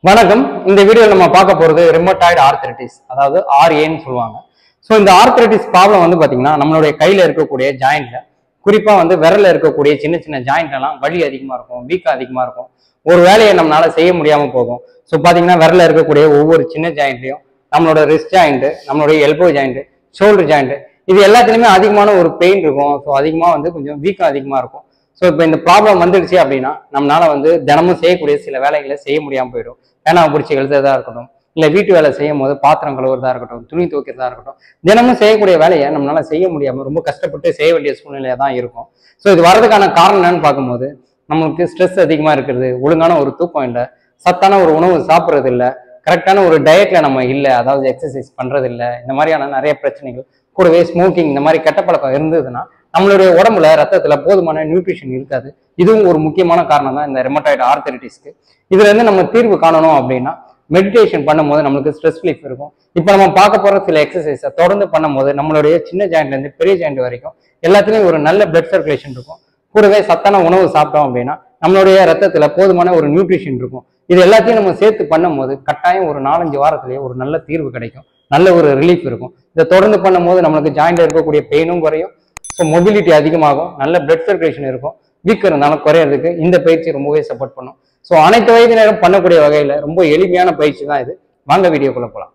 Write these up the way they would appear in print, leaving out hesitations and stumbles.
வணக்கம். இந்த வீடியோவில் நம்ம பார்க்க போகிறது ரிமோட்டாய்டு ஆர்த்ரைட்டிஸ், அதாவது RAன்னு சொல்லுவாங்க. ஸோ இந்த ஆர்த்ரைட்டிஸ் ப்ராப்ளம் வந்து பார்த்தீங்கன்னா நம்மளுடைய கையில் இருக்கக்கூடிய ஜாயிண்ட்ல, குறிப்பாக வந்து விரலில் இருக்கக்கூடிய சின்ன சின்ன ஜாயிண்ட்லாம் வலி அதிகமாக இருக்கும், வீக்கம் அதிகமாக இருக்கும். ஒரு வேலையை நம்மளால செய்ய முடியாமல் போகும். ஸோ பார்த்தீங்கன்னா விரலில் இருக்கக்கூடிய ஒவ்வொரு சின்ன ஜாயிண்ட்லையும் நம்மளோட ரிஸ்ட் ஜாயிண்ட், நம்மளுடைய எல்போ ஜாயிண்ட், ஷோல்டர் ஜாயிண்ட், இது எல்லாத்துலேயுமே அதிகமான ஒரு பெயின் இருக்கும். ஸோ அதிகமாக வந்து கொஞ்சம் வீக்கம் அதிகமாக இருக்கும். ஸோ இப்போ இந்த ப்ராப்ளம் வந்துடுச்சு அப்படின்னா நம்மளால வந்து தினமும் செய்யக்கூடிய சில வேலைகளை செய்ய முடியாமல் போயிடும். பேனாவை பிடிச்சி எழுதுறதா இருக்கட்டும், இல்லை வீட்டு வேலை செய்யும் போது பாத்திரம் கழுவுறதா இருக்கட்டும், துணி துவைக்கிறதா இருக்கட்டும், தினமும் செய்யக்கூடிய வேலையை நம்மளால செய்ய முடியாமல் ரொம்ப கஷ்டப்பட்டு செய்ய வேண்டிய சூழ்நிலையாக தான் இருக்கும். ஸோ இது வரதுக்கான காரணம் என்னன்னு பார்க்கும்போது, நம்மளுக்கு ஸ்ட்ரெஸ் அதிகமாக இருக்கிறது, ஒழுங்கான ஒரு தூக்கம் இல்லை, சத்தான ஒரு உணவு சாப்பிட்றது இல்லை, கரெக்டான ஒரு டயட்ல நம்ம இல்லை, அதாவது எக்ஸசைஸ் பண்றது இல்லை, இந்த மாதிரியான நிறைய பிரச்சனைகள், கூடவே ஸ்மோக்கிங், இந்த மாதிரி கெட்ட பழக்கம் இருந்ததுன்னா நம்மளுடைய உடம்புல ரத்தத்துல போதுமான நியூட்ரிஷன் இருக்காது. இதுவும் ஒரு முக்கியமான காரணம் தான் இந்த ரிமோட்டாய்டு ஆர்த்ரைட்டிஸ்க்கு. இதுல இருந்து நம்ம தீர்வு காணணும் அப்படின்னா மெடிடேஷன் பண்ணும்போது நம்மளுக்கு ஸ்ட்ரெஸ் ரிலீஃப் இருக்கும். இப்போ நம்ம பார்க்க போற சில எக்ஸசைஸை தொடர்ந்து பண்ணும்போது நம்மளுடைய சின்ன ஜாயிண்ட்ல இருந்து பெரிய ஜாயிண்ட் வரைக்கும் எல்லாத்துலயும் ஒரு நல்ல பிளட் சர்க்குலேஷன் இருக்கும். கூடவே சத்தான உணவு சாப்பிட்டோம் அப்படின்னா நம்மளுடைய ரத்தத்துல போதுமான ஒரு நியூட்ரிஷன் இருக்கும். இது எல்லாத்தையும் நம்ம சேர்த்து பண்ணும்போது கட்டாயம் ஒரு 4-5 வாரத்திலேயே ஒரு நல்ல தீர்வு கிடைக்கும், நல்ல ஒரு ரிலீஃப் இருக்கும். இதை தொடர்ந்து பண்ணும்போது நம்மளுக்கு ஜாயிண்ட்ல இருக்கக்கூடிய பெயினும் குறையும், ஸோ மொபிலிட்டி அதிகமாகும், நல்ல பிளட் சர்க்குலேஷன் இருக்கும், வீக்கம் இருந்தாலும் குறையிறதுக்கு இந்த பயிற்சி ரொம்பவே சப்போர்ட் பண்ணும். ஸோ அனைத்து வயதினரும் பண்ணக்கூடிய வகையில ரொம்ப எளிமையான பயிற்சி தான் இது. வாங்க வீடியோக்குள்ள போகலாம்.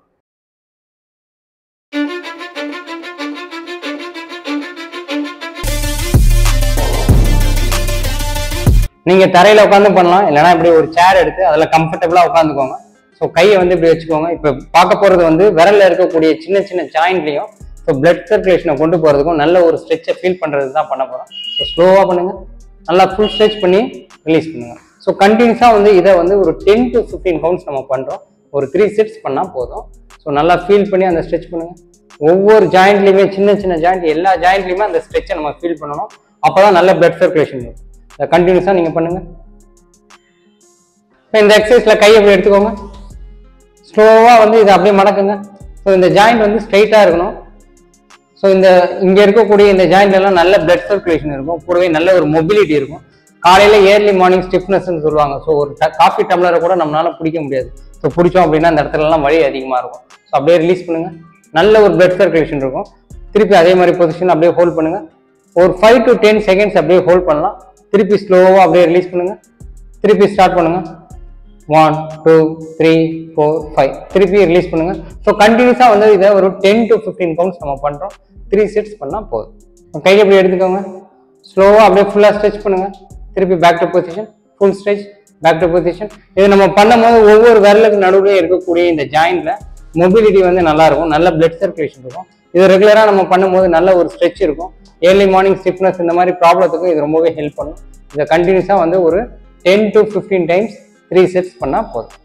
நீங்க தரையில உட்காந்து பண்ணலாம், இல்லைன்னா இப்படி ஒரு சேர் எடுத்து அதில் கம்ஃபர்டபுளா உட்காந்துக்கோங்க. ஸோ கையை வந்து இப்படி வச்சுக்கோங்க. இப்போ பார்க்க போறது வந்து விரல்ல இருக்கக்கூடிய சின்ன சின்ன ஜாயிண்ட்லையும் ஸோ பிளட் சர்க்குலேஷனை கொண்டு போகிறதுக்கும் நல்ல ஒரு ஸ்ட்ரெச்சை ஃபீல் பண்ணுறது தான் பண்ண போகிறோம். ஸோ ஸ்லோவாக பண்ணுங்க, நல்லா ஃபுல் ஸ்ட்ரெச் பண்ணி ரிலீஸ் பண்ணுங்க. ஸோ கண்டினியூஸாக வந்து இதை வந்து ஒரு 10 to 15 கவுண்ட்ஸ் நம்ம பண்ணுறோம். ஒரு 3 செட்ஸ் பண்ணால் போதும். ஸோ நல்லா ஃபீல் பண்ணி அந்த ஸ்ட்ரெச் பண்ணுங்க. ஒவ்வொரு ஜாயிண்ட்லையுமே, சின்ன சின்ன ஜாயிண்ட், எல்லா ஜாயிண்ட்லையுமே அந்த ஸ்ட்ரெச்சை நம்ம ஃபீல் பண்ணணும். அப்போ தான் நல்ல பிளட் சர்க்குலேஷன் இருக்கும். இதை கண்டினியூஸாக நீங்கள் பண்ணுங்க. இப்போ இந்த எக்ஸசைஸில் கையை எப்படி எடுத்துக்கோங்க, ஸ்லோவாக வந்து இதை அப்படியே மடக்குங்க. ஸோ இந்த ஜாயிண்ட் வந்து ஸ்ட்ரைட்டாக இருக்கணும். ஸோ இங்கே இருக்கக்கூடிய இந்த ஜாயிண்ட்லாம் நல்ல பிளட் சர்க்குலேஷன் இருக்கும், கூடவே நல்ல ஒரு மொபிலிட்டி இருக்கும். காலையில் ஏர்லி மார்னிங் ஸ்டிஃப்னஸ்ன்னு சொல்லுவாங்க. ஸோ ஒரு காஃபி டம்ளரை கூட நம்மளால பிடிக்க முடியாது. ஸோ பிடிச்சோம் அப்படின்னா அந்த இடத்துலலாம் வலி அதிகமாக இருக்கும். ஸோ அப்படியே ரிலீஸ் பண்ணுங்க, நல்ல ஒரு பிளட் சர்க்குலேஷன் இருக்கும். திருப்பி அதே மாதிரி பொசிஷன் அப்படியே ஹோல்ட் பண்ணுங்க. ஒரு 5 to 10 செகண்ட்ஸ் அப்படியே ஹோல்ட் பண்ணலாம். திருப்பி ஸ்லோவாக அப்படியே ரிலீஸ் பண்ணுங்க. திருப்பி ஸ்டார்ட் பண்ணுங்க. 1 2 3 4 5 திருப்பி ரிலீஸ் பண்ணுங்க. ஸோ கண்டினியூஸாக வந்து இதை ஒரு 10 to 15 கவுண்ட்ஸ் நம்ம பண்ணுறோம். 3 செட்ஸ் பண்ணால் போதும். கையை எப்படி எடுத்துக்கோங்க, ஸ்லோவாக அப்படியே ஃபுல்லாக ஸ்ட்ரெச் பண்ணுங்க. திருப்பி back to position, full stretch, back to position. இது நம்ம பண்ணும்போது ஒவ்வொரு விரலுக்கு நடுவில் இருக்கக்கூடிய இந்த ஜாயிண்ட்ல மொபிலிட்டி வந்து நல்லா இருக்கும், நல்ல பிளட் சர்க்குலேஷன் இருக்கும். இது ரெகுலராக நம்ம பண்ணும்போது நல்ல ஒரு ஸ்ட்ரெச் இருக்கும். ஏர்லி மார்னிங் ஸ்டிஃப்னஸ் இந்த மாதிரி ப்ராப்ளத்துக்கும் இது ரொம்பவே ஹெல்ப் பண்ணும். இதை கண்டினியூஸாக வந்து ஒரு 10 to 15 டைம்ஸ் 3 செட்ஸ் பண்ணால் போதும்.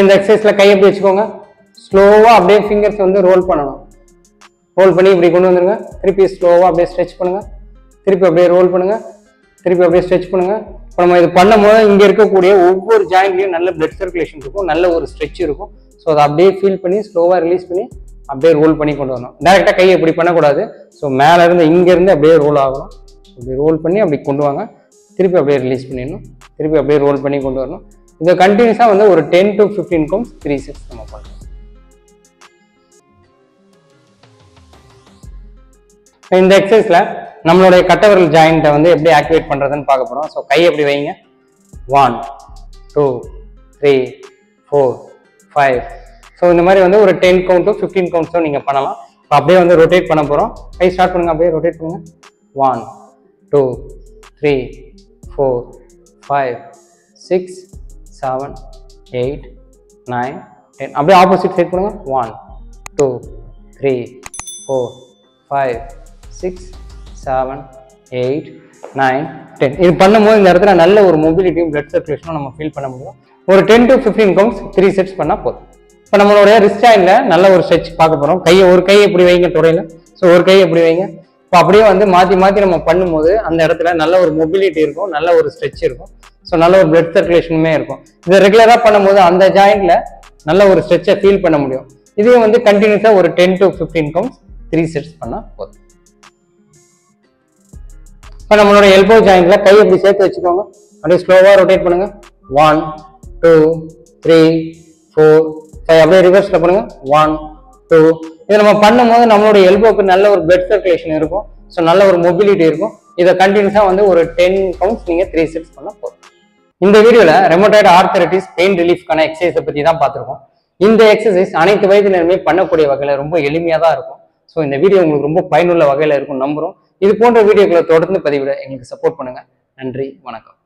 இந்த எக்ஸசைஸ்ல கை எப்படி வச்சுக்கோங்க, ஸ்லோவா அப்படியே ஃபிங்கர்ஸ் வந்து ரோல் பண்ணணும். ரோல் பண்ணி இப்படி கொண்டு வந்துருங்க. திருப்பி ஸ்லோவா அப்படியே ஸ்ட்ரெச் பண்ணுங்க. திருப்பி அப்படியே ரோல் பண்ணுங்க. திருப்பி அப்படியே ஸ்ட்ரெச் பண்ணுங்க. இப்போ நம்ம இது பண்ணும்போது இங்க இருக்கக்கூடிய ஒவ்வொரு ஜாயிண்ட்லயும் நல்ல பிளட் சர்க்குலேஷன் இருக்கும், நல்ல ஒரு ஸ்ட்ரெச் இருக்கும். ஸோ அதை அப்படியே ஃபீல் பண்ணி ஸ்லோவா ரிலீஸ் பண்ணி அப்படியே ரோல் பண்ணி கொண்டு வரணும். டேரக்டா கையை இப்படி பண்ணக்கூடாது. ஸோ மேல இருந்து இங்க இருந்து அப்படியே ரோல் ஆகணும். அப்படி ரோல் பண்ணி அப்படி கொண்டு வாங்க. திருப்பி அப்படியே ரிலீஸ் பண்ணிடணும். திருப்பி அப்படியே ரோல் பண்ணி கொண்டு வரணும். இதை கண்டினியூஸாக வந்து ஒரு 10 to 15 கவுண்ட்ஸ் 3 செட்ஸ் நம்ம பண்ணுறோம். இந்த எக்ஸசைஸ்ல நம்மளுடைய கட்டவிரல் ஜாயிண்ட்டை வந்து எப்படி ஆக்டிவேட் பண்ணுறதுன்னு பார்க்க போகிறோம். ஸோ கை எப்படி வைங்க, 1 2 3 4 5. ஸோ இந்த மாதிரி வந்து ஒரு 10 கவுண்ட்டோ 15 கவுண்ட்ஸோ நீங்கள் பண்ணலாம். இப்போ அப்படியே வந்து ரொட்டேட் பண்ண போகிறோம். கை ஸ்டார்ட் பண்ணுங்க, அப்படியே ரொட்டேட் பண்ணுங்க. 1 2 3 4 5 6 7 8 9 10. அப்படியே ஆப்போசிட் சைட் பண்ணுங்க. 1 2 3 4 5 6 7 8 9 10. இது பண்ணும்போது இந்த இடத்துல நல்ல ஒரு மொபிலிட்டியும் பிளட் சர்க்குலேஷனும் நம்ம ஃபீல் பண்ண முடியும். ஒரு 10 to 15 கவுண்ட்ஸ் 3 செட்ஸ் பண்ணால் போதும். இப்போ நம்மளுடைய ரிஸ்ட் ஜாயிண்ட்ல நல்ல ஒரு ஸ்ட்ரெச் பார்க்க போகிறோம். ஒரு கையை எப்படி வைங்க துறையில, ஸோ ஒரு கையை எப்படி வைங்க. இப்போ அப்படியே வந்து மாற்றி மாற்றி நம்ம பண்ணும்போது அந்த இடத்துல நல்ல ஒரு மொபிலிட்டி இருக்கும், நல்ல ஒரு ஸ்ட்ரெச் இருக்கும். ஸோ நல்ல ஒரு பிளட் சர்க்குலேஷனுமே இருக்கும். இதை ரெகுலராக பண்ணும்போது அந்த ஜாயிண்ட்ல நல்ல ஒரு ஸ்ட்ரெச்சை ஃபீல் பண்ண முடியும். இதையும் வந்து கண்டினியூஸாக ஒரு 10 to 15 கவுண்ட்ஸ் 3 செட்ஸ் பண்ணால் போதும். இப்போ நம்மளோட எல்போ ஜாயிண்ட்ல கை எப்படி சேர்த்து வச்சுக்கோங்க, அப்படியே ஸ்லோவா ரொட்டேட் பண்ணுங்க. 1 2 3 4 5 அப்படியே ரிவர்ஸ்ல பண்ணுங்க. 1 2. இதை நம்ம பண்ணும்போது நம்மளோட எல்போக்கு நல்ல ஒரு பிளட் சர்க்குலேஷன் இருக்கும். ஸோ நல்ல ஒரு மொபிலிட்டி இருக்கும். இதை கண்டினியூஸா வந்து ஒரு 10 கவுண்ட்ஸ் நீங்க 3 செட்ஸ் பண்ண போதும். இந்த வீடியோல ரெமோட்டாய்டு ஆர்த்ரைட்டிஸ் பெயின் ரிலீஃப்கான எக்ஸசைஸை பத்தி தான் பார்த்துருக்கோம். இந்த எக்ஸசைஸ் அனைத்து வயதினருமே பண்ணக்கூடிய வகையில ரொம்ப எளிமையா தான் இருக்கும். ஸோ இந்த வீடியோ உங்களுக்கு ரொம்ப பயனுள்ள வகையில இருக்கும் நம்புறோம். இது போன்ற வீடியோக்களை தொடர்ந்து பதிவிட எங்களுக்கு சப்போர்ட் பண்ணுங்க. நன்றி, வணக்கம்.